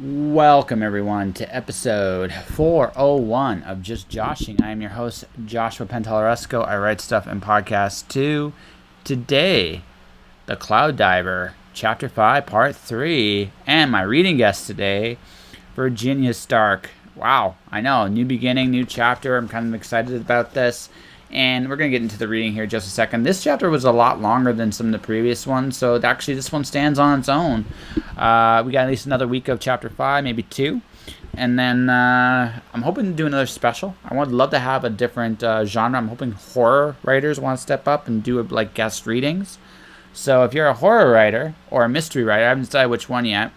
Welcome, everyone, to episode 401 of Just Joshing. I am your host, Joshua Pentalaresco. I write stuff and podcasts too. Today, The Cloud Diver, Chapter 5, Part 3, and my reading guest today, Virginia Stark. Wow, I know, new beginning, new chapter. I'm kind of excited about this. And we're going to get into the reading here in just a second. This chapter was a lot longer than some of the previous ones, so actually this one stands on its own. We got at least another week of Chapter 5, maybe 2. And then I'm hoping to do another special. I would love to have a different genre. I'm hoping horror writers want to step up and do like guest readings. So if you're a horror writer or a mystery writer, I haven't decided which one yet.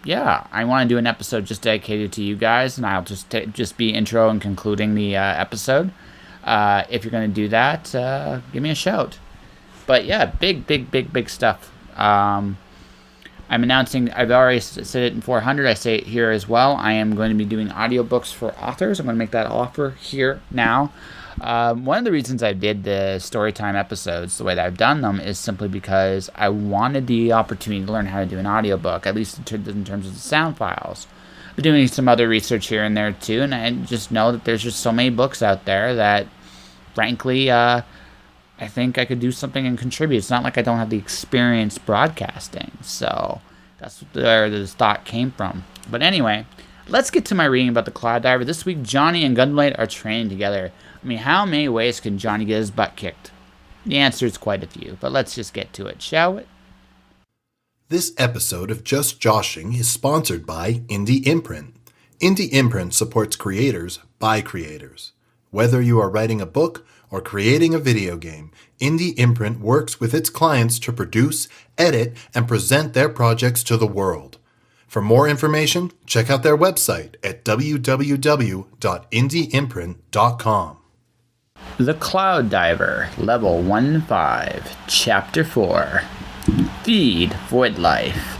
Yeah, I want to do an episode just dedicated to you guys, and I'll just be intro and concluding the episode. If you're going to do that, give me a shout. But yeah, big stuff. I'm announcing, I've already said it in 400, I say it here as well. I am going to be doing audiobooks for authors. I'm going to make that offer here now. One of the reasons I did the Storytime episodes the way that I've done them is simply because I wanted the opportunity to learn how to do an audiobook, at least in terms of the sound files. I'm doing some other research here and there too, and I just know that there's just so many books out there that, frankly, I think I could do something and contribute. It's not like I don't have the experience broadcasting, so that's where this thought came from. But anyway, let's get to my reading about the Cloud Diver. This week, Johnny and Gunblade are training together. I mean, how many ways can Johnny get his butt kicked? The answer is quite a few, but let's just get to it, shall we? This episode of Just Joshing is sponsored by Indie Imprint. Indie Imprint supports creators by creators. Whether you are writing a book or creating a video game, Indie Imprint works with its clients to produce, edit, and present their projects to the world. For more information, check out their website at www.indieimprint.com. The Cloud Diver, Level 1-5, Chapter 4. Feed Void Life.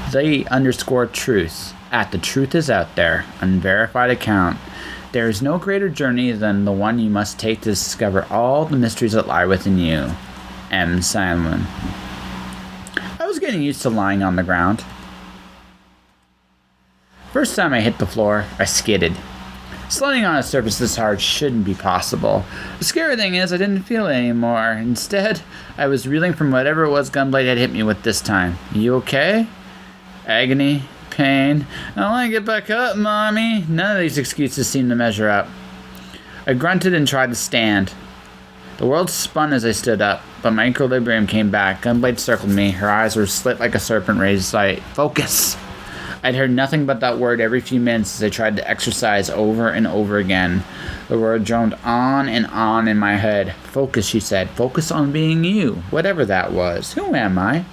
_truth. At the truth is out there. Unverified account. There is no greater journey than the one you must take to discover all the mysteries that lie within you. M. Simon. I was getting used to lying on the ground. First time I hit the floor, I skidded. Sliding on a surface this hard shouldn't be possible. The scary thing is I didn't feel it anymore. Instead, I was reeling from whatever it was Gunblade had hit me with this time. You okay? Agony, pain. I want to get back up, Mommy. None of these excuses seemed to measure up. I grunted and tried to stand. The world spun as I stood up, but my equilibrium came back. Gunblade circled me. Her eyes were slit like a serpent raised sight. Focus! I'd heard nothing but that word every few minutes as I tried to exercise over and over again. The word droned on and on in my head. Focus, she said. Focus on being you, whatever that was. Who am I?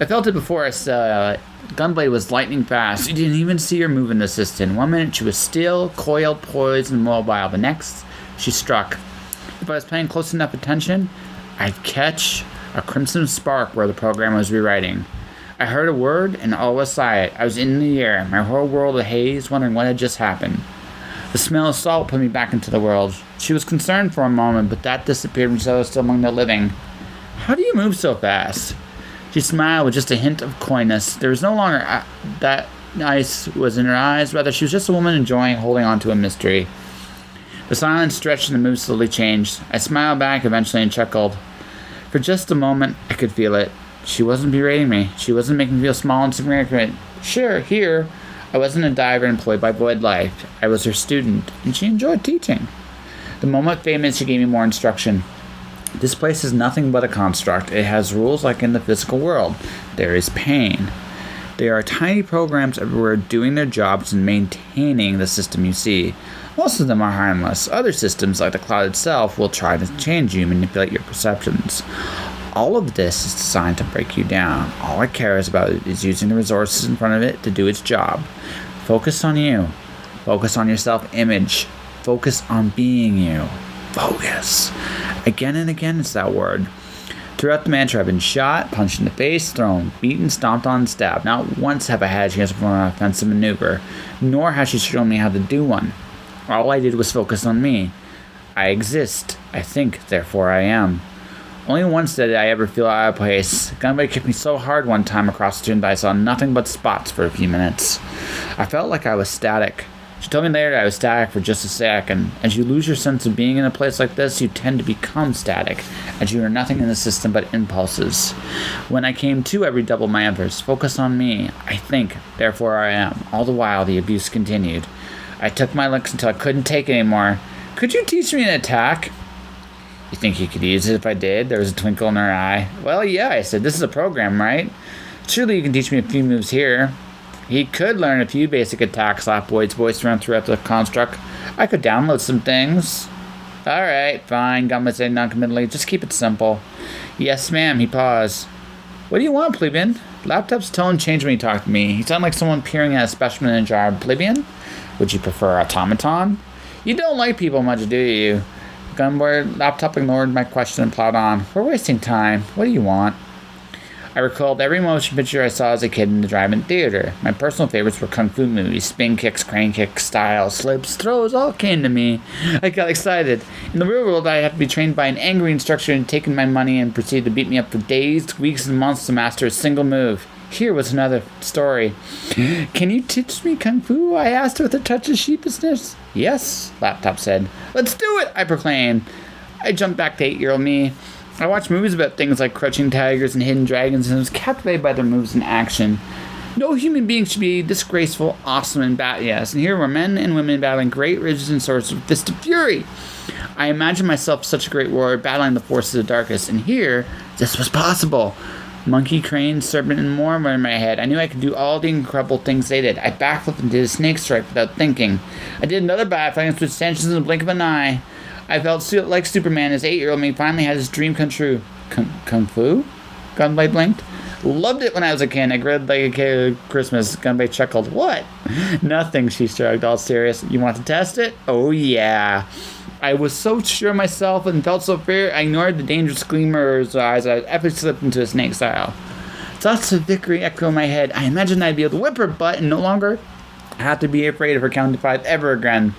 I felt it before I saw it. Gunblade was lightning fast. You didn't even see her move in the system. 1 minute she was still, coiled, poised, and mobile. The next, she struck. If I was paying close enough attention, I'd catch a crimson spark where the program was rewriting. I heard a word, and all was silent. I was in the air, my whole world a haze, wondering what had just happened. The smell of salt put me back into the world. She was concerned for a moment, but that disappeared when I was still among the living. How do you move so fast? She smiled with just a hint of coyness. There was no longer that ice was in her eyes. Rather, she was just a woman enjoying holding on to a mystery. The silence stretched and the mood slowly changed. I smiled back eventually and chuckled. For just a moment, I could feel it. She wasn't berating me. She wasn't making me feel small and insignificant. Sure, here, I wasn't a diver employed by Void Life. I was her student, and she enjoyed teaching. The moment famous, she gave me more instruction. This place is nothing but a construct. It has rules like in the physical world. There is pain. There are tiny programs everywhere doing their jobs and maintaining the system you see. Most of them are harmless. Other systems, like the cloud itself, will try to change you, manipulate your perceptions. All of this is designed to break you down. All it cares about is using the resources in front of it to do its job. Focus on you. Focus on your self-image. Focus on being you. Focus. Again and again it's that word. Throughout the mantra, I've been shot, punched in the face, thrown, beaten, stomped on, and stabbed. Not once have I had a chance to perform an offensive maneuver, nor has she shown me how to do one. All I did was focus on me. I exist. I think, therefore I am. Only once did I ever feel out of place. Gunblade kicked me so hard one time across the gym that I saw nothing but spots for a few minutes. I felt like I was static. She told me later that I was static for just a second. As you lose your sense of being in a place like this, you tend to become static, as you are nothing in the system but impulses. When I came to, I redoubled my efforts. Focus on me. I think, therefore I am. All the while, the abuse continued. I took my licks until I couldn't take it anymore. Could you teach me an attack? You think you could use it if I did? There was a twinkle in her eye. Well, yeah, I said. This is a program, right? Surely you can teach me a few moves here. He could learn a few basic attacks, laughed Boyd's voice around throughout the construct. I could download some things. Alright, fine, Gunblade said noncommittally. Just keep it simple. Yes, ma'am, he paused. What do you want, plebeian? Laptop's tone changed when he talked to me. He sounded like someone peering at a specimen in a jar. Plebeian? Would you prefer automaton? You don't like people much, do you? Gunblade Laptop ignored my question and plowed on. We're wasting time. What do you want? I recalled every motion picture I saw as a kid in the drive-in theater. My personal favorites were kung fu movies. Spin kicks, crane kicks, styles, slips, throws, all came to me. I got excited. In the real world, I had to be trained by an angry instructor and taken my money and proceeded to beat me up for days, weeks, and months to master a single move. Here was another story. Can you teach me kung fu? I asked with a touch of sheepishness. Yes, Laptop said. Let's do it, I proclaimed. I jumped back to 8-year-old me. I watched movies about things like crouching tigers and hidden dragons and was captivated by their moves in action. No human being should be this graceful, awesome, and yes, and here were men and women battling great ridges and swords with fist of fury. I imagined myself such a great warrior battling the forces of darkness, and here, this was possible. Monkey, crane, serpent, and more were in my head. I knew I could do all the incredible things they did. I backflipped and did a snake strike without thinking. I did another backflip and switched stanchions in the blink of an eye. I felt like Superman as 8-year-old me finally had his dream come true. Kung Fu? Gunblade blinked. Loved it when I was a kid. I grinned like a kid at Christmas. Gunblade chuckled. What? Nothing, she shrugged, all serious. You want to test it? Oh, yeah. I was so sure of myself and felt so fear, I ignored the dangerous gleamer in his eyes. I epic slipped into a snake style. Thoughts of victory echo in my head. I imagined I'd be able to whip her butt and no longer have to be afraid of her counting to 5 ever again.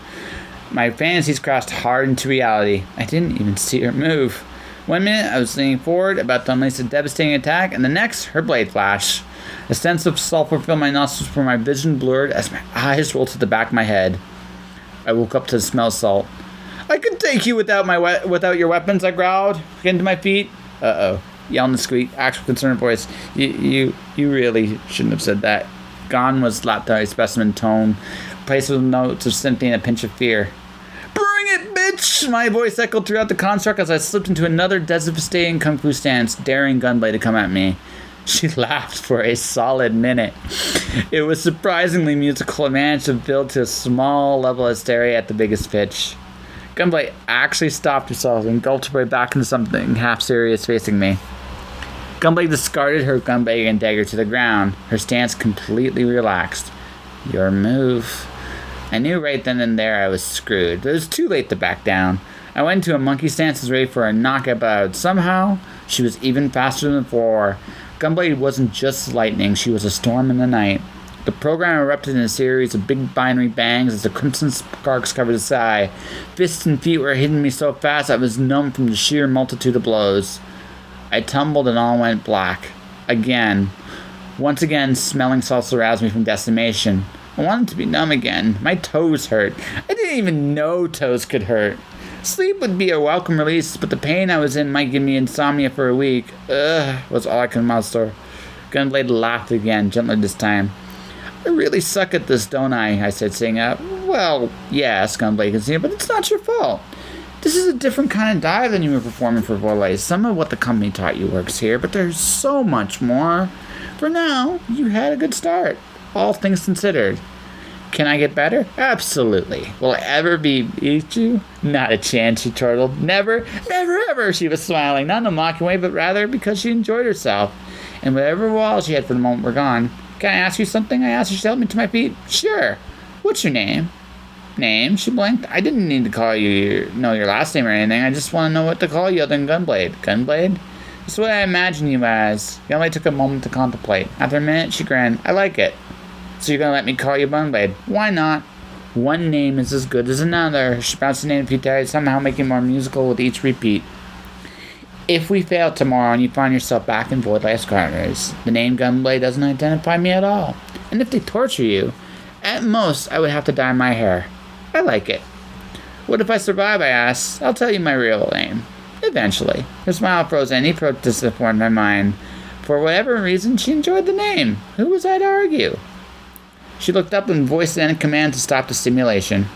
My fantasies crashed hard into reality. I didn't even see her move. One minute, I was leaning forward, about to unleash a devastating attack, and the next, her blade flashed. A sense of sulfur filled my nostrils before my vision blurred as my eyes rolled to the back of my head. I woke up to the smell of salt. I could take you without your weapons, I growled, getting to my feet. Uh-oh, yelled in a squeak, actual concerned voice. You really shouldn't have said that. Gone was Laptop's specimen tone, replaced with notes of sympathy and a pinch of fear. Bring it, bitch! My voice echoed throughout the construct as I slipped into another devastating kung fu stance, daring Gunblade to come at me. She laughed for a solid minute. It was surprisingly musical and managed to build to a small level of hysteria at the biggest pitch. Gunblade actually stopped herself and gulped her way back into something half-serious facing me. Gunblade discarded her gunblade and dagger to the ground, her stance completely relaxed. Your move. I knew right then and there I was screwed, but it was too late to back down. I went into a monkey stance and was ready for a knockout, but somehow she was even faster than before. Gunblade wasn't just lightning, she was a storm in the night. The program erupted in a series of big binary bangs as the crimson sparks covered the sky. Fists and feet were hitting me so fast I was numb from the sheer multitude of blows. I tumbled and all went black. Again. Once again, smelling salts aroused me from decimation. I wanted to be numb again. My toes hurt. I didn't even know toes could hurt. Sleep would be a welcome release, but the pain I was in might give me insomnia for a week. Ugh, was all I could muster. Gunblade laughed again, gently this time. I really suck at this, don't I said, sitting up. Well, yes, Gunblade conceded, but it's not your fault. This is a different kind of dive than you were performing for Volley. Some of what the company taught you works here, but there's so much more. For now, you had a good start. All things considered. Can I get better? Absolutely. Will I ever beat you? Not a chance, she chortled. Never, never, ever, she was smiling. Not in a mocking way, but rather because she enjoyed herself. And whatever walls she had for the moment were gone. Can I ask you something? I asked her to help me to my feet. Sure. What's your name? Name? She blinked. I didn't need to call you know your last name or anything. I just want to know what to call you other than Gunblade. Gunblade? That's what I imagine you as. Gunblade took a moment to contemplate. After a minute, she grinned. I like it. So you're going to let me call you Gunblade? Why not? One name is as good as another. She bounced the name a few times, somehow making it more musical with each repeat. If we fail tomorrow and you find yourself back in Void Life's corners, the name Gunblade doesn't identify me at all. And if they torture you, at most I would have to dye my hair. I like it. What if I survive, I asked. I'll tell you my real name. Eventually. Her smile froze any protest that formed in my mind. For whatever reason, she enjoyed the name. Who was I to argue? She looked up and voiced a command to stop the simulation.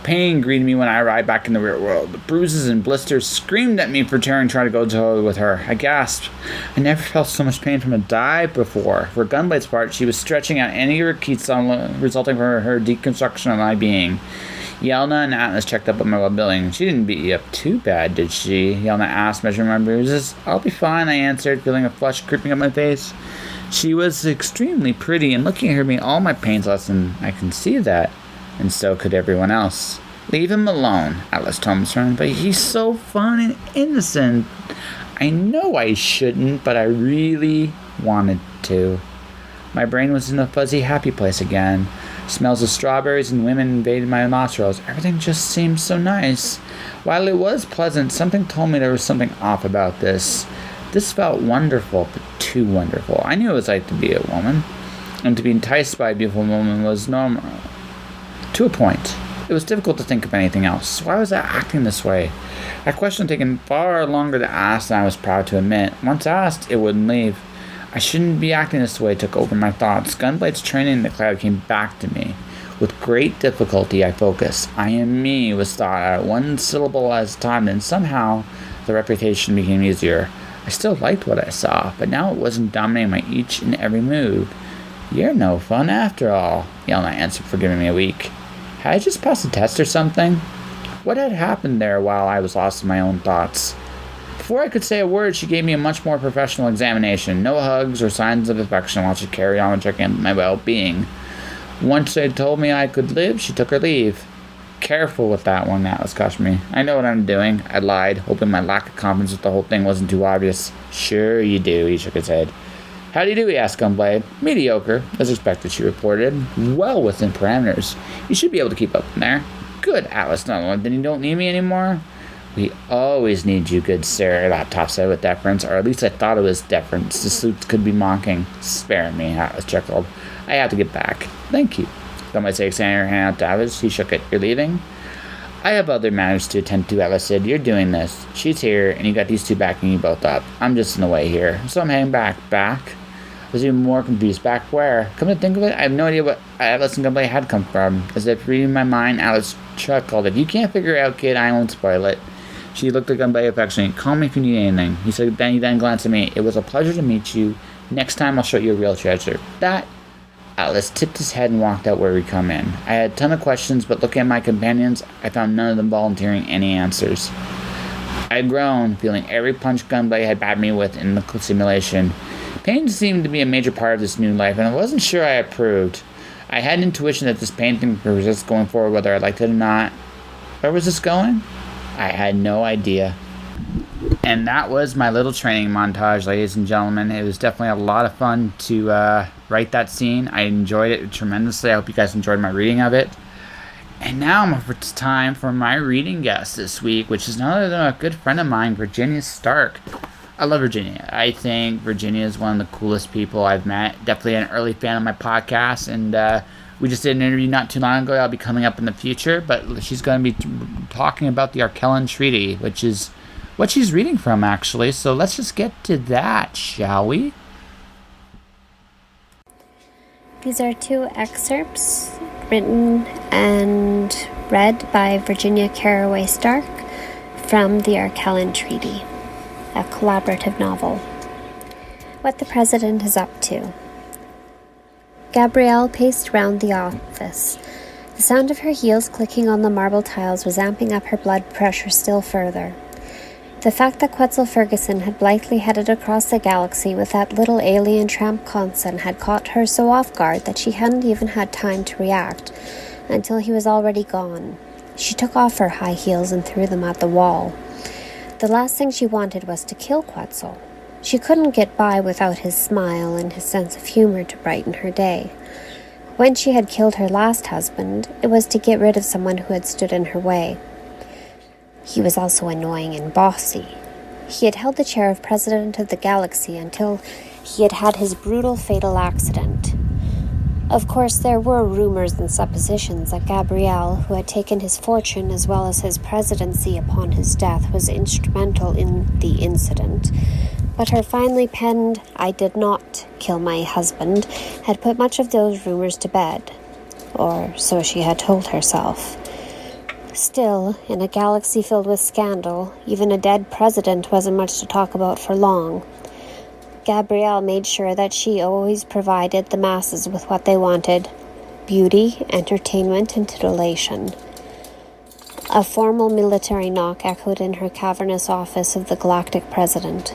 Pain greeted me when I arrived back in the real world. The bruises and blisters screamed at me for trying to go toe with her. I gasped. I never felt so much pain from a dive before. For Gunblade's part, she was stretching out any repeats resulting from her deconstruction of my being. Yelna and Atlas checked up on my well-being. She didn't beat you up too bad, did she? Yelna asked, measuring my bruises. I'll be fine, I answered, feeling a flush creeping up my face. She was extremely pretty, and looking at her made all my pains lessen. I can see that. And so could everyone else. Leave him alone, Atlas told me, but he's so fun and innocent. I know I shouldn't, but I really wanted to. My brain was in a fuzzy, happy place again. Smells of strawberries and women invaded my nostrils. Everything just seemed so nice. While it was pleasant, something told me there was something off about this. This felt wonderful, but too wonderful. I knew it was like to be a woman, and to be enticed by a beautiful woman was normal. To a point. It was difficult to think of anything else. Why was I acting this way? That question had taken far longer to ask than I was proud to admit. Once asked, it wouldn't leave. I shouldn't be acting this way took over my thoughts. Gunblade's training in the cloud came back to me. With great difficulty, I focused. I am me was thought out one syllable at a time, and somehow the reputation became easier. I still liked what I saw, but now it wasn't dominating my each and every move. You're no fun after all, Yelna answered for giving me a week. Had I just passed a test or something? What had happened there while I was lost in my own thoughts? Before I could say a word, she gave me a much more professional examination. No hugs or signs of affection while she carried on checking my well-being. Once they told me I could live, she took her leave. Careful with that one, Atlas cautioned me. I know what I'm doing, I lied, hoping my lack of confidence with the whole thing wasn't too obvious. Sure you do, he shook his head. How do you do, he asked Gunblade. Mediocre, as expected, she reported. Well within parameters. You should be able to keep up in there. Good, Atlas, then you don't need me anymore? We always need you, good sir, Laptop said with deference, or at least I thought it was deference. The suits could be mocking. Spare me, Atlas chuckled. I have to get back. Thank you. Gunblade said, extending her hand out to Atlas. He shook it. You're leaving? I have other matters to attend to, Atlas said. You're doing this. She's here, and you got these two backing you both up. I'm just in the way here, so I'm heading back. Back? I was even more confused. Back where? Come to think of it, I have no idea what Atlas and Gunblade had come from. As if reading my mind, Atlas chuckled. If you can't figure it out, kid, I won't spoil it. She looked at Gunblade affectionately. Call me if you need anything. He said, he then glanced at me. It was a pleasure to meet you. Next time I'll show you a real treasure. That... Atlas tipped his head and walked out where we come in. I had a ton of questions, but looking at my companions, I found none of them volunteering any answers. I had grown, feeling every punch Gunblade had battered me with in the simulation. Pain seemed to be a major part of this new life, and I wasn't sure I approved. I had an intuition that this pain thing would persist going forward, whether I liked it or not. Where was this going? I had no idea. And that was my little training montage, ladies and gentlemen. It was definitely a lot of fun to write that scene. I enjoyed it tremendously. I hope you guys enjoyed my reading of it. And now it's time for my reading guest this week, which is none other than a good friend of mine, Virginia Stark. I love Virginia. I think Virginia is one of the coolest people I've met. Definitely an early fan of my podcast, and we just did an interview not too long ago. That'll be coming up in the future, but she's going to be talking about the Arkellan Treaty, which is what she's reading from, actually. So let's just get to that, shall we? These are two excerpts written and read by Virginia Carraway Stark from the Arkellan Treaty, a collaborative novel. What the President is up to. Gabrielle paced round the office. The sound of her heels clicking on the marble tiles was amping up her blood pressure still further. The fact that Quetzal Ferguson had blithely headed across the galaxy with that little alien tramp Conson had caught her so off guard that she hadn't even had time to react until he was already gone. She took off her high heels and threw them at the wall. The last thing she wanted was to kill Quetzal. She couldn't get by without his smile and his sense of humor to brighten her day. When she had killed her last husband, it was to get rid of someone who had stood in her way. He was also annoying and bossy. He had held the chair of President of the Galaxy until he had had his brutal fatal accident. Of course, there were rumors and suppositions that Gabrielle, who had taken his fortune as well as his presidency upon his death, was instrumental in the incident. But her finely penned, "I did not kill my husband," had put much of those rumors to bed. Or so she had told herself. Still, in a galaxy filled with scandal, even a dead president wasn't much to talk about for long. Gabrielle made sure that she always provided the masses with what they wanted: beauty, entertainment, and titillation. A formal military knock echoed in her cavernous office of the galactic president.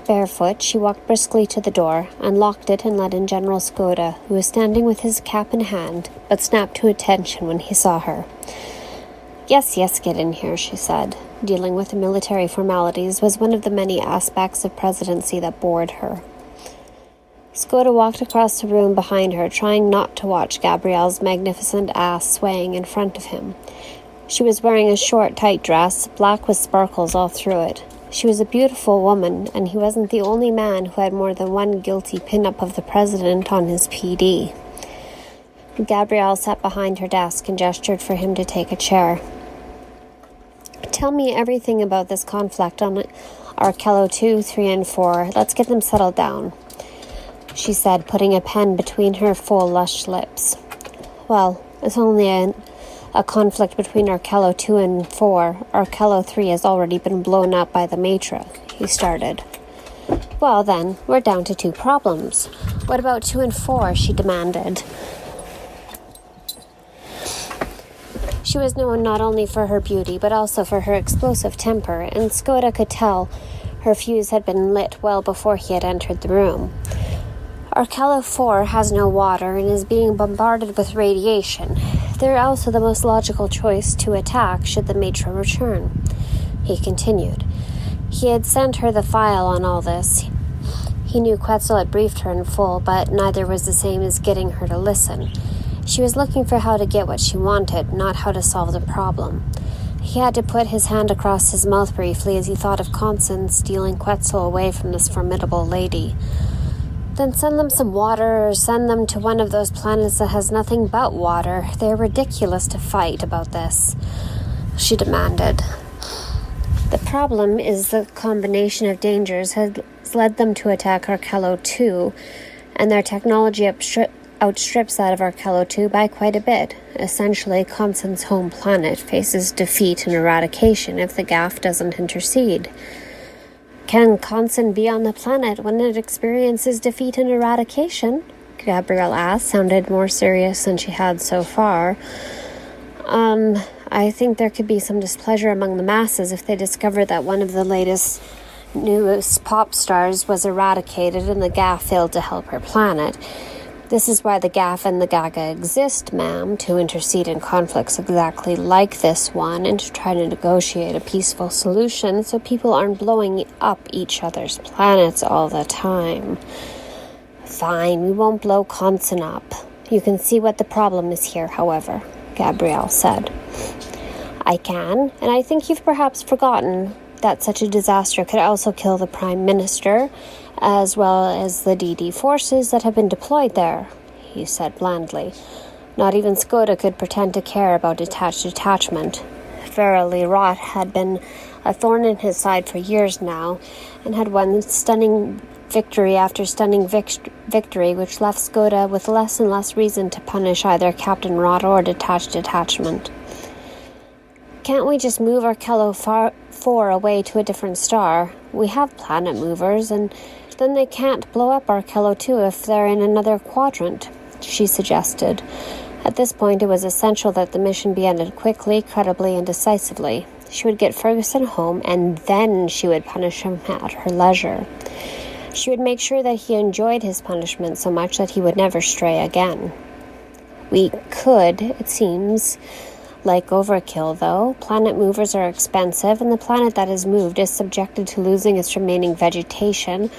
Barefoot, she walked briskly to the door, unlocked it, and let in General Skoda, who was standing with his cap in hand, but snapped to attention when he saw her. Yes, get in here," she said. Dealing with the military formalities was one of the many aspects of presidency that bored her. Skoda walked across the room behind her, trying not to watch Gabrielle's magnificent ass swaying in front of him. She was wearing a short, tight dress, black with sparkles all through it. She was a beautiful woman, and he wasn't the only man who had more than one guilty pin-up of the president on his PD. Gabrielle sat behind her desk and gestured for him to take a chair. "Tell me everything about this conflict on Arkello 2, 3, and 4. Let's get them settled down," she said, putting a pen between her full, lush lips. "Well, it's only a conflict between Arkello 2 and 4. Arkello 3 has already been blown up by the Matra," he started. "Well then, we're down to 2 problems. What about 2 and 4, she demanded. She was known not only for her beauty, but also for her explosive temper, and Skoda could tell her fuse had been lit well before he had entered the room. Arkello 4 has no water and is being bombarded with radiation. They're also the most logical choice to attack should the Matra return," he continued. He had sent her the file on all this. He knew Quetzal had briefed her in full, but neither was the same as getting her to listen. She was looking for how to get what she wanted, not how to solve the problem. He had to put his hand across his mouth briefly as he thought of Constance stealing Quetzal away from this formidable lady. "Then send them some water, or send them to one of those planets that has nothing but water. They're ridiculous to fight about this," she demanded. "The problem is the combination of dangers has led them to attack Arkello 2, and their technology outstrips that of Arkello 2 by quite a bit. Essentially, Constance's home planet faces defeat and eradication if the GAF doesn't intercede." "Can Constance be on the planet when it experiences defeat and eradication?" Gabrielle asked, sounded more serious than she had so far. I think there could be some displeasure among the masses if they discover that one of the latest newest pop stars was eradicated and the GAF failed to help her planet. This is why the GAF and the Gaga exist, ma'am, to intercede in conflicts exactly like this one and to try to negotiate a peaceful solution so people aren't blowing up each other's planets all the time. "Fine, we won't blow Constance up. You can see what the problem is here, however," Gabrielle said. "I can, and I think you've perhaps forgotten that such a disaster could also kill the Prime Minister, as well as the DD forces that have been deployed there," he said blandly. Not even Skoda could pretend to care about detachment. Verily, Rot had been a thorn in his side for years now, and had won stunning victory after stunning victory, which left Skoda with less and less reason to punish either Captain Rot or detachment. "Can't we just move Arkello 4 away to a different star? We have planet movers, and then they can't blow up Arkello 2 if they're in another quadrant," she suggested. At this point, it was essential that the mission be ended quickly, credibly, and decisively. She would get Ferguson home, and then she would punish him at her leisure. She would make sure that he enjoyed his punishment so much that he would never stray again. "We could, it seems, like overkill, though. Planet movers are expensive, and the planet that is moved is subjected to losing its remaining vegetation.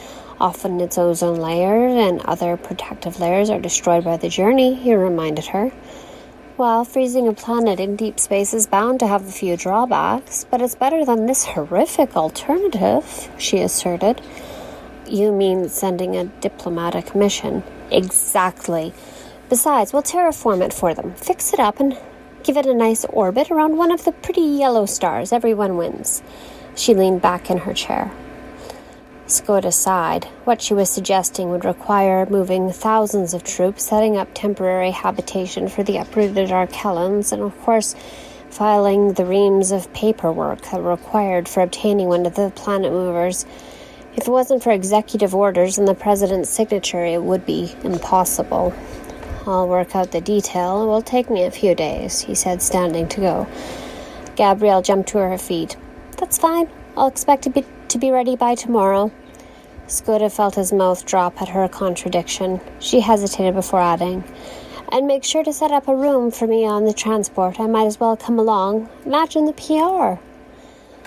Often its ozone layer and other protective layers are destroyed by the journey," he reminded her. Well, freezing a planet in deep space is bound to have a few drawbacks, but it's better than this horrific alternative, she asserted. You mean sending a diplomatic mission? Exactly. Besides, we'll terraform it for them, fix it up, and give it a nice orbit around one of the pretty yellow stars. Everyone wins. She leaned back in her chair. Skoda sighed. What she was suggesting would require moving thousands of troops, setting up temporary habitation for the uprooted Arkellans, and of course filing the reams of paperwork that were required for obtaining one of the planet movers. If it wasn't for executive orders and the president's signature, it would be impossible. I'll work out the detail. It will take me a few days, he said, standing to go. Gabrielle jumped to her feet. That's fine. I'll expect to be ready by tomorrow. Skoda felt his mouth drop at her contradiction. She hesitated before adding, and make sure to set up a room for me on the transport. I might as well come along. Imagine the PR.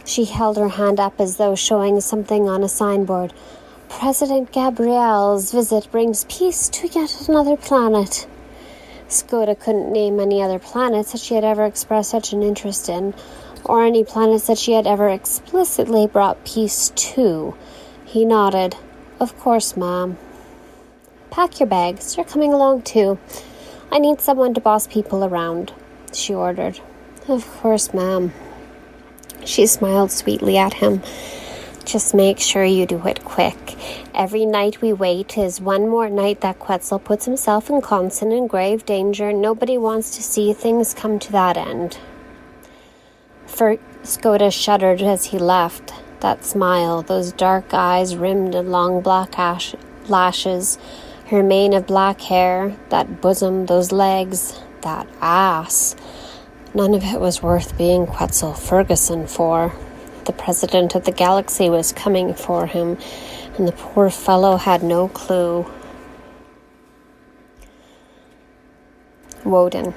She held her hand up as though showing something on a signboard. President Gabrielle's visit brings peace to yet another planet. Skoda couldn't name any other planets that she had ever expressed such an interest in, or any planets that she had ever explicitly brought peace to. He nodded. Of course, ma'am. Pack your bags. You're coming along too. I need someone to boss people around, she ordered. Of course, ma'am. She smiled sweetly at him. Just make sure you do it quick. Every night we wait is one more night that Quetzal puts himself and Conson in grave danger, and nobody wants to see things come to that end. Skoda shuddered as he left. That smile, those dark eyes rimmed in long black lashes, her mane of black hair, that bosom, those legs, that ass. None of it was worth being Quetzal Ferguson for. The president of the galaxy was coming for him, and the poor fellow had no clue. Woden,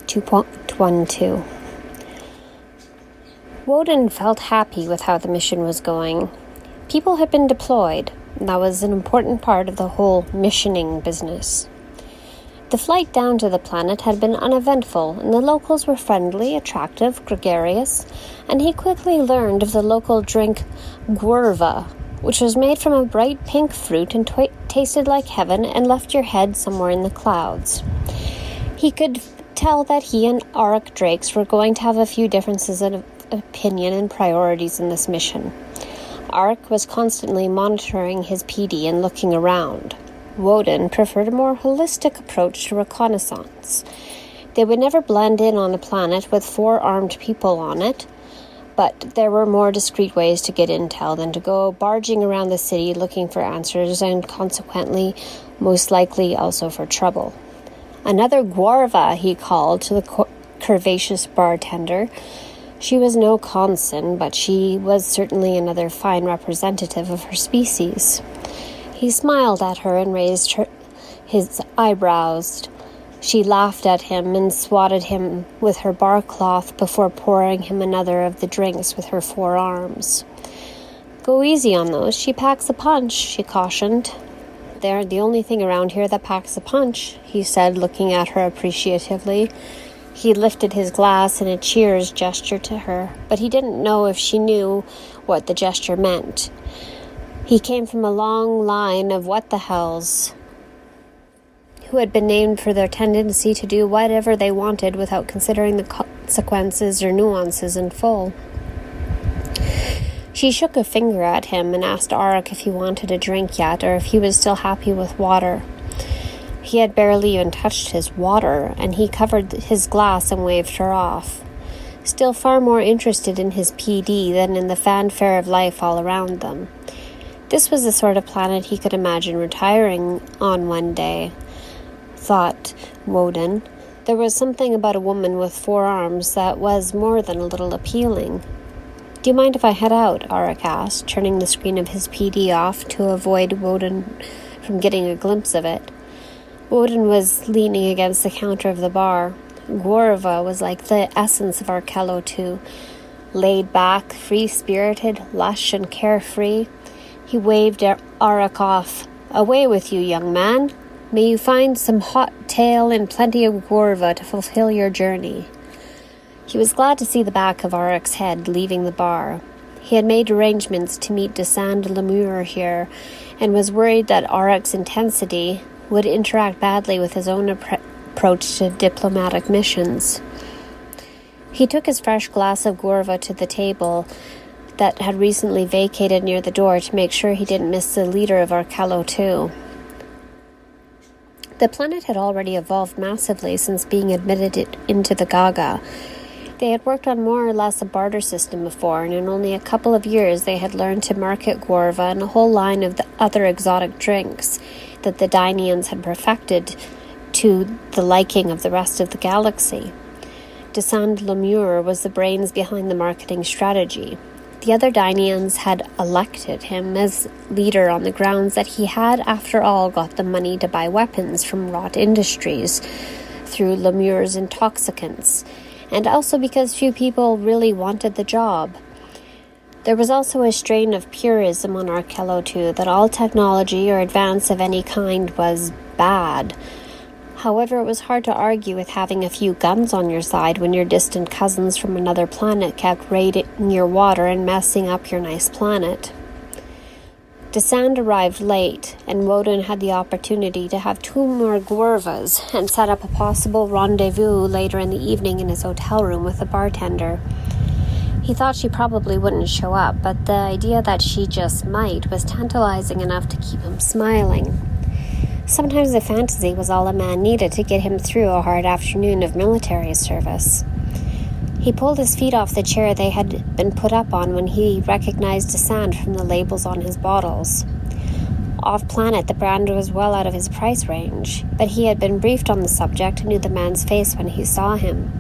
2.12. Woden felt happy with how the mission was going. People had been deployed, and that was an important part of the whole missioning business. The flight down to the planet had been uneventful, and the locals were friendly, attractive, gregarious, and he quickly learned of the local drink guarva, which was made from a bright pink fruit and tasted like heaven and left your head somewhere in the clouds. He could tell that he and Auric Drakes were going to have a few differences of opinion and priorities in this mission. Auric was constantly monitoring his PD and looking around. Woden preferred a more holistic approach to reconnaissance. They would never blend in on a planet with 4 armed people on it, but there were more discreet ways to get intel than to go barging around the city looking for answers, and consequently, most likely also for trouble. Another guarva, he called to the curvaceous bartender. She was no Conson, but she was certainly another fine representative of her species. He smiled at her and raised his eyebrows. She laughed at him and swatted him with her bar cloth before pouring him another of the drinks with her 4 arms. Go easy on those. She packs a punch, she cautioned. They're the only thing around here that packs a punch, he said, looking at her appreciatively. He lifted his glass in a cheers gesture to her, but he didn't know if she knew what the gesture meant. He came from a long line of what-the-hells who had been named for their tendency to do whatever they wanted without considering the consequences or nuances in full. She shook a finger at him and asked Auric if he wanted a drink yet, or if he was still happy with water. He had barely even touched his water, and he covered his glass and waved her off, still far more interested in his PD than in the fanfare of life all around them. This was the sort of planet he could imagine retiring on one day, thought Woden. There was something about a woman with 4 arms that was more than a little appealing. Do you mind if I head out? Auric asked, turning the screen of his PD off to avoid Woden from getting a glimpse of it. Woden was leaning against the counter of the bar. Guarva was like the essence of Arkello too. Laid back, free-spirited, lush and carefree. He waved Auric off. Away with you, young man. May you find some hot tail and plenty of guarva to fulfill your journey." He was glad to see the back of Auric's head leaving the bar. He had made arrangements to meet de Saint-Lemure here, and was worried that Auric's intensity would interact badly with his own approach to diplomatic missions. He took his fresh glass of guarva to the table that had recently vacated near the door to make sure he didn't miss the leader of Arkello too. The planet had already evolved massively since being admitted into the Gaga. They had worked on more or less a barter system before, and in only a couple of years they had learned to market guarva and a whole line of the other exotic drinks that the Dainians had perfected to the liking of the rest of the galaxy. De Saint-Lemure was the brains behind the marketing strategy. The other Dainians had elected him as leader on the grounds that he had, after all, got the money to buy weapons from Rot Industries through Lemure's intoxicants, and also because few people really wanted the job. There was also a strain of purism on Arkello too, that all technology or advance of any kind was bad. However, it was hard to argue with having a few guns on your side when your distant cousins from another planet kept raiding your water and messing up your nice planet. Desand arrived late, and Woden had the opportunity to have 2 more guarvas and set up a possible rendezvous later in the evening in his hotel room with the bartender. He thought she probably wouldn't show up, but the idea that she just might was tantalizing enough to keep him smiling. Sometimes a fantasy was all a man needed to get him through a hard afternoon of military service. He pulled his feet off the chair they had been put up on when he recognized Desand from the labels on his bottles. Off-planet, the brand was well out of his price range, but he had been briefed on the subject and knew the man's face when he saw him.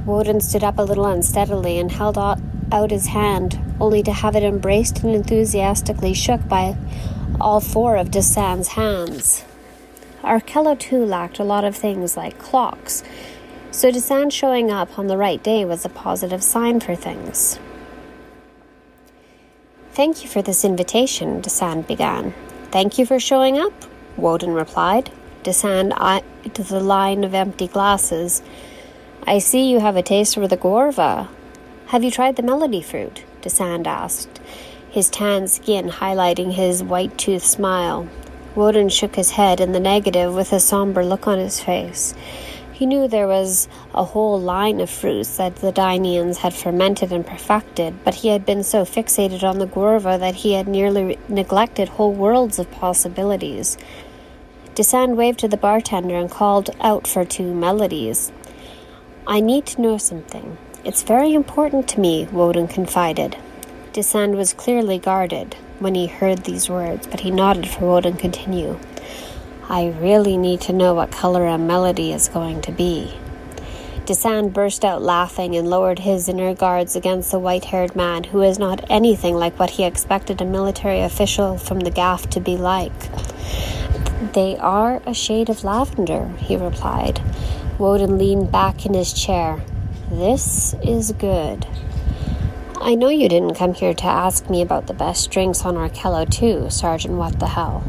Woden stood up a little unsteadily and held out his hand, only to have it embraced and enthusiastically shook by all 4 of Desand's hands. Arkello too lacked a lot of things like clocks, so Desand showing up on the right day was a positive sign for things. "Thank you for this invitation," Desand began. "Thank you for showing up," Woden replied. Desand eyed the line of empty glasses. "I see you have a taste for the guarva. Have you tried the melody fruit?" Desand asked, his tan skin highlighting his white-toothed smile. Woden shook his head in the negative with a somber look on his face. He knew there was a whole line of fruits that the Dainians had fermented and perfected, but he had been so fixated on the guarva that he had nearly neglected whole worlds of possibilities. Desand waved to the bartender and called out for 2 melodies. "I need to know something. It's very important to me," Woden confided. Desand was clearly guarded when he heard these words, but he nodded for Woden to continue. "I really need to know what color a melody is going to be." Desand burst out laughing and lowered his inner guards against the white-haired man, who was not anything like what he expected a military official from the Gaff to be like. "They are a shade of lavender," he replied. Woden leaned back in his chair. "This is good. I know you didn't come here to ask me about the best drinks on Arkello too, Sergeant What the Hell."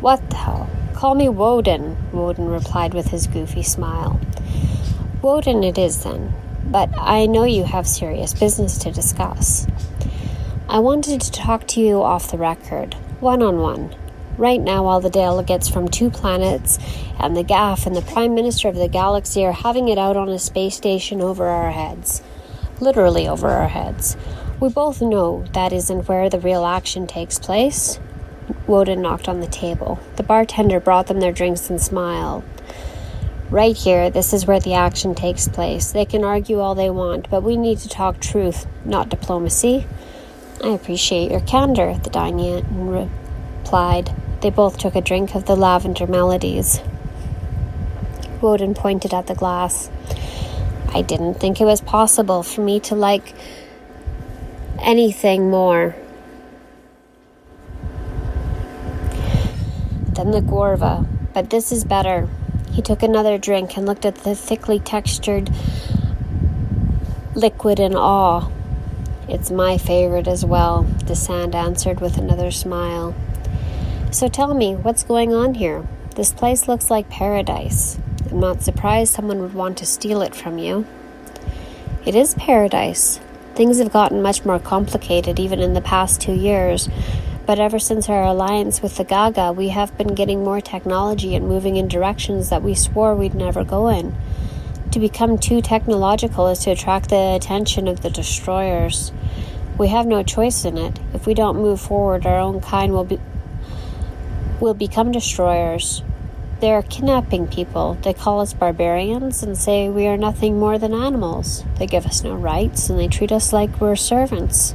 "What the hell? Call me Woden," Woden replied with his goofy smile. "Woden it is then, but I know you have serious business to discuss. I wanted to talk to you off the record, one-on-one. Right now all the delegates from 2 planets and the Gaff and the Prime Minister of the Galaxy are having it out on a space station over our heads. Literally over our heads. We both know that isn't where the real action takes place." Woden knocked on the table. The bartender brought them their drinks and smiled. "Right here, this is where the action takes place. They can argue all they want, but we need to talk truth, not diplomacy." "I appreciate your candor," the Dainian replied. They both took a drink of the lavender melodies. Woden pointed at the glass. "I didn't think it was possible for me to like anything more than the guarva, but this is better." He took another drink and looked at the thickly textured liquid in awe. "It's my favorite as well," Desand answered with another smile. "So tell me, what's going on here? This place looks like paradise. I'm not surprised someone would want to steal it from you. It is paradise. Things have gotten much more complicated even in the past 2 years, but ever since our alliance with the Gaga, we have been getting more technology and moving in directions that we swore we'd never go in. To become too technological is to attract the attention of the destroyers. We have no choice in it. If we don't move forward, our own kind will become destroyers. They are kidnapping people. They call us barbarians and say we are nothing more than animals. They give us no rights and they treat us like we're servants.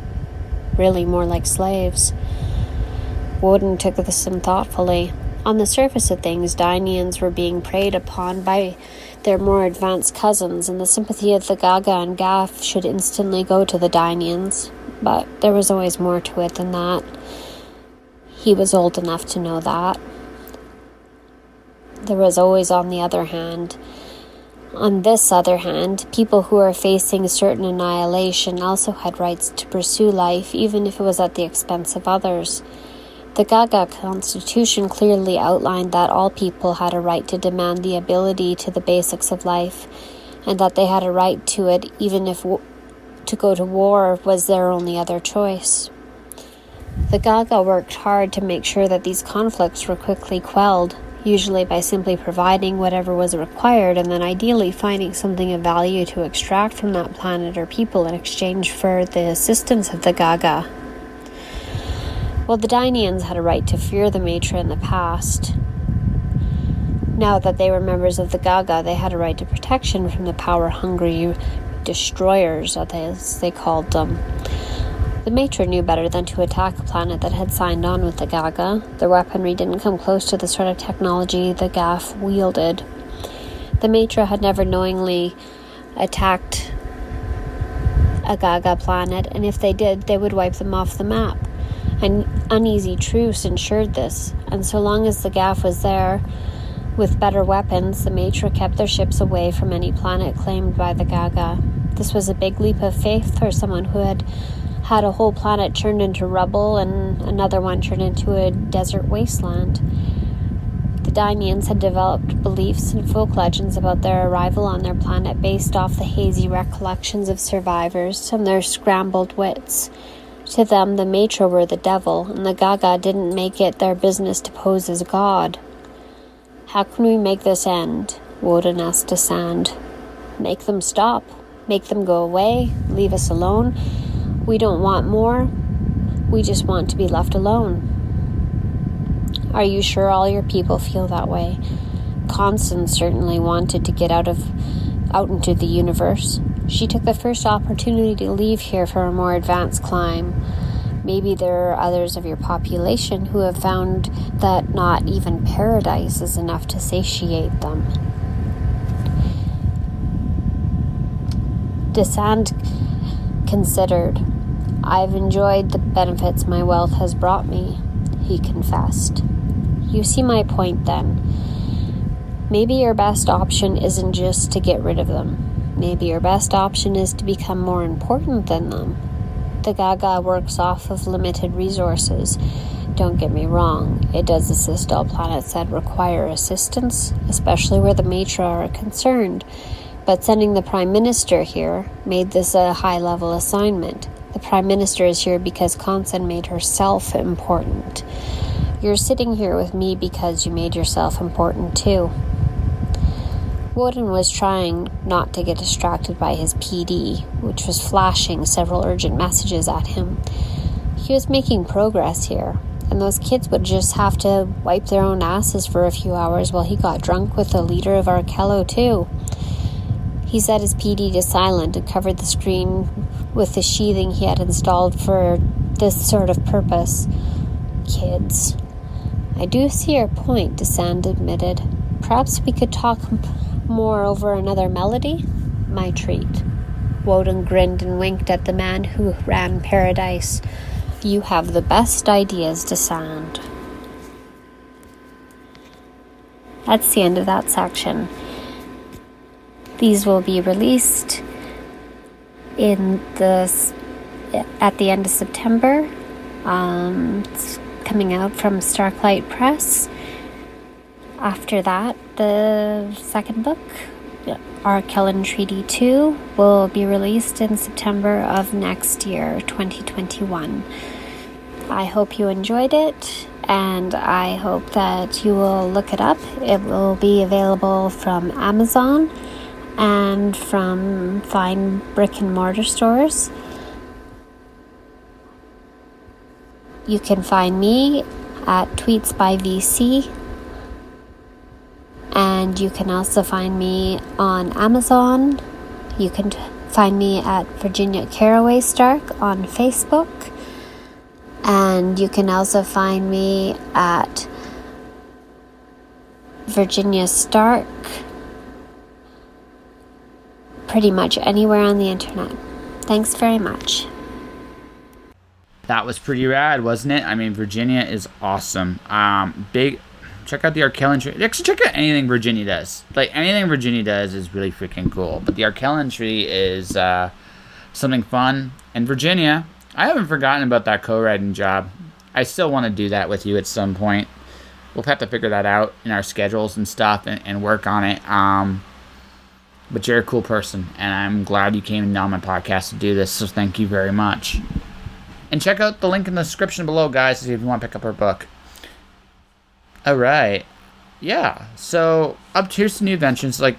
Really more like slaves. Woden took this in thoughtfully. On the surface of things, Dainians were being preyed upon by their more advanced cousins, and the sympathy of the Gaga and Gaff should instantly go to the Dainians. But there was always more to it than that. He was old enough to know that. There was always on this other hand, people who are facing certain annihilation also had rights to pursue life, even if it was at the expense of others. The Gaga Constitution clearly outlined that all people had a right to demand the ability to the basics of life, and that they had a right to it even if to go to war was their only other choice. The Gaga worked hard to make sure that these conflicts were quickly quelled, usually by simply providing whatever was required and then ideally finding something of value to extract from that planet or people in exchange for the assistance of the Gaga. Well, the Dainians had a right to fear the Maitra in the past. Now that they were members of the Gaga, they had a right to protection from the power-hungry destroyers, as they called them. The Maitra knew better than to attack a planet that had signed on with the Gaga. Their weaponry didn't come close to the sort of technology the Gaff wielded. The Maitra had never knowingly attacked a Gaga planet, and if they did, they would wipe them off the map. An uneasy truce ensured this, and so long as the Gaff was there with better weapons, the Maitra kept their ships away from any planet claimed by the Gaga. This was a big leap of faith for someone who had a whole planet turned into rubble and another one turned into a desert wasteland. The Dainians had developed beliefs and folk legends about their arrival on their planet based off the hazy recollections of survivors and their scrambled wits. To them, the Maitra were the devil, and the Gaga didn't make it their business to pose as God. How can we make this end? Woden asked Desand. Make them stop. Make them go away. Leave us alone. We don't want more. We just want to be left alone. Are you sure all your people feel that way? Constance certainly wanted to get out into the universe. She took the first opportunity to leave here for a more advanced climb. Maybe there are others of your population who have found that not even paradise is enough to satiate them. Desand considered. I've enjoyed the benefits my wealth has brought me, he confessed. You see my point then. Maybe your best option isn't just to get rid of them. Maybe your best option is to become more important than them. The Gaga works off of limited resources. Don't get me wrong, it does assist all planets that require assistance, especially where the Maitra are concerned. But sending the Prime Minister here made this a high-level assignment. The Prime Minister is here because Consen made herself important. You're sitting here with me because you made yourself important too. Woden was trying not to get distracted by his PD, which was flashing several urgent messages at him. He was making progress here, and those kids would just have to wipe their own asses for a few hours while he got drunk with the leader of Arkello too. He set his PD to silent and covered the screen with the sheathing he had installed for this sort of purpose. Kids. I do see your point, Desand admitted. Perhaps we could talk more over another melody? My treat. Woden grinned and winked at the man who ran Paradise. You have the best ideas, Desand. That's the end of that section. These will be released at the end of September. It's coming out from Starklight Press. After that, the second book, Arkellen Treaty 2, will be released in September of next year, 2021. I hope you enjoyed it, and I hope that you will look it up. It will be available from Amazon and from fine brick and mortar stores. You can find me at Tweets by VC, and you can also find me on Amazon. You can find me at Virginia Carraway Stark on Facebook, and you can also find me at Virginia Stark pretty much anywhere on the internet. Thanks very much. That was pretty rad, wasn't it? I mean, Virginia is awesome. Check out the Arkellen tree. Actually, check out anything Virginia does. Like, anything Virginia does is really freaking cool. But the Arkellen tree is something fun. And Virginia, I haven't forgotten about that co-writing job. I still want to do that with you at some point. We'll have to figure that out in our schedules and stuff and work on it. But you're a cool person, and I'm glad you came on my podcast to do this, so thank you very much. And check out the link in the description below, guys, if you want to pick up our book. Alright. Yeah, so here's some new inventions. Like,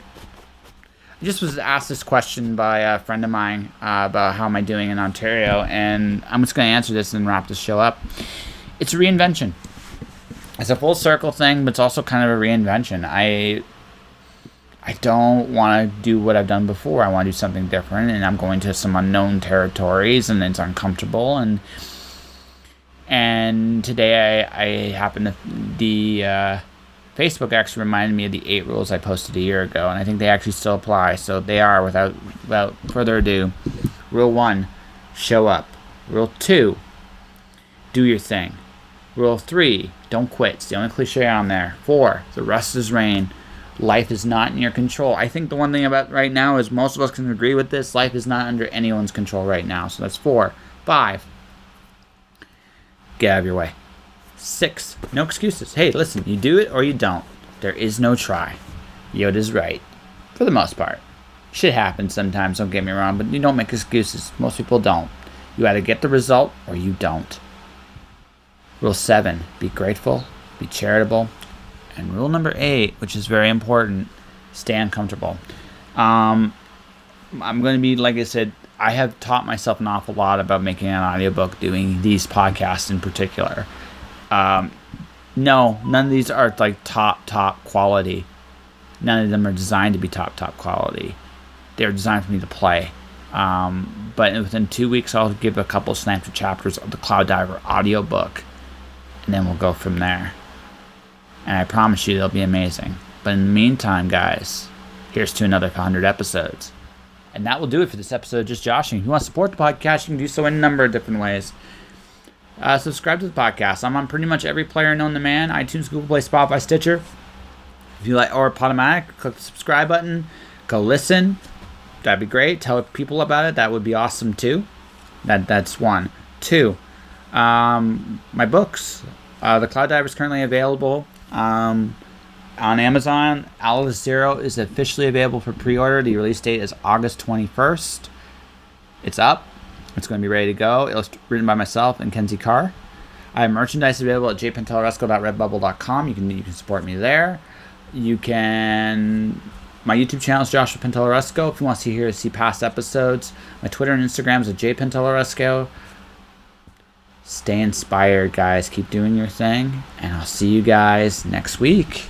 I just was asked this question by a friend of mine about how am I doing in Ontario, and I'm just going to answer this and wrap this show up. It's a reinvention. It's a full circle thing, but it's also kind of a reinvention. I don't want to do what I've done before. I want to do something different, and I'm going to some unknown territories, and it's uncomfortable. And today I happened to the Facebook actually reminded me of the 8 rules I posted a year ago, and I think they actually still apply. So they are, without further ado. Rule 1, show up. Rule 2, do your thing. Rule 3, don't quit. It's the only cliche on there. 4, the rest is rain. Life is not in your control. I think the one thing about right now is most of us can agree with this. Life is not under anyone's control right now. So that's 4. 5, get out of your way. 6, no excuses. Hey, listen, you do it or you don't. There is no try. Yoda's right. For the most part. Shit happens sometimes, don't get me wrong, but you don't make excuses. Most people don't. You either get the result or you don't. Rule 7, be grateful, be charitable. And rule number 8, which is very important, stay uncomfortable. I'm going to be, like I said, I have taught myself an awful lot about making an audiobook, doing these podcasts in particular. No, none of these are like top quality. None of them are designed to be top quality. They're designed for me to play. But within 2 weeks, I'll give a couple snatched chapters of the Cloud Diver audiobook, and then we'll go from there. And I promise you they'll be amazing. But in the meantime, guys, here's to another 100 episodes. And that will do it for this episode of Just Joshing. If you want to support the podcast, you can do so in a number of different ways. Subscribe to the podcast. I'm on pretty much every player known to man: iTunes, Google Play, Spotify, Stitcher. If you like, or Podomatic, click the subscribe button. Go listen. That'd be great. Tell people about it. That would be awesome too. That's 1. 2, my books. The Cloud Diver is currently available on Amazon. Alice Zero is officially available for pre-order. The release date is August 21st. It's up. It's going to be ready to go. It was written by myself and Kenzie Carr. I have merchandise available at jpenteleresco.redbubble.com. You can support me there. You can. My YouTube channel is Joshua Penteleresco. If you want to see past episodes, my Twitter and Instagram is at jpenteleresco. Stay inspired, guys. Keep doing your thing, and I'll see you guys next week.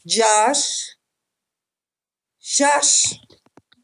Josh.